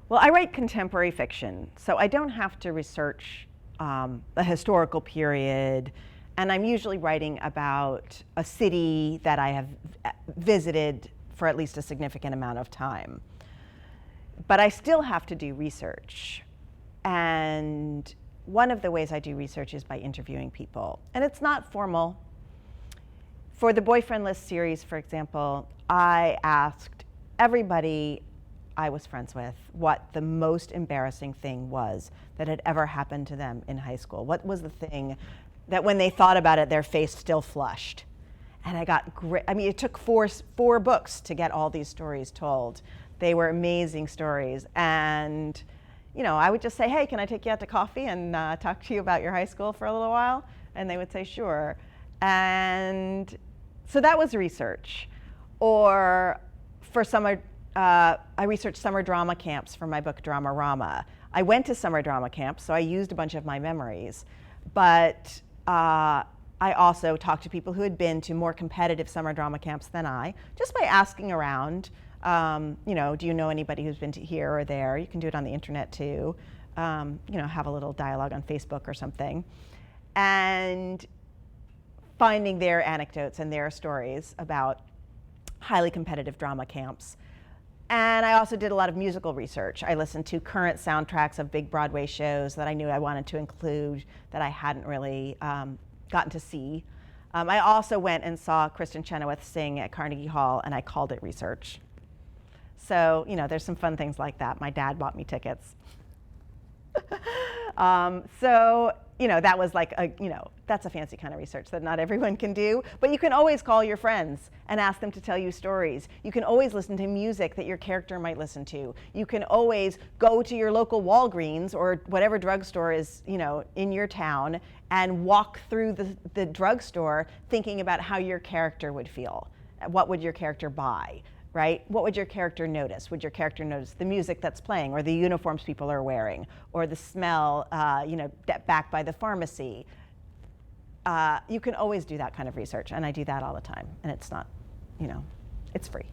Well, I write contemporary fiction, so I don't have to research a historical period, and I'm usually writing about a city that I have visited for at least a significant amount of time. But I still have to do research, and one of the ways I do research is by interviewing people, and it's not formal. For the Boyfriend List series, for example, I asked everybody I was friends with what the most embarrassing thing was that had ever happened to them in high school. What was the thing that when they thought about it, their face still flushed? And I got great, I mean, it took four books to get all these stories told. They were amazing stories. And, you know, I would just say, hey, can I take you out to coffee and talk to you about your high school for a little while? And they would say, sure. And so that was research. Or for summer, I researched summer drama camps for my book Dramarama. I went to summer drama camps, so I used a bunch of my memories. But I also talked to people who had been to more competitive summer drama camps than I, just by asking around. You know, do you know anybody who's been to here or there? You can do it on the internet too. You know, have a little dialogue on Facebook or something. And finding their anecdotes and their stories about highly competitive drama camps. And I also did a lot of musical research. I listened to current soundtracks of big Broadway shows that I knew I wanted to include that I hadn't really gotten to see. I also went and saw Kristin Chenoweth sing at Carnegie Hall, and I called it research. So, you know, there's some fun things like that. My dad bought me tickets. So, you know, that was like you know, that's a fancy kind of research that not everyone can do. But you can always call your friends and ask them to tell you stories. You can always listen to music that your character might listen to. You can always go to your local Walgreens or whatever drugstore is, you know, in your town and walk through the drugstore thinking about how your character would feel. What would your character buy? Right? What would your character notice? Would your character notice the music that's playing, or the uniforms people are wearing, or the smell, you know, back by the pharmacy? You can always do that kind of research, and I do that all the time, and it's not, you know, it's free.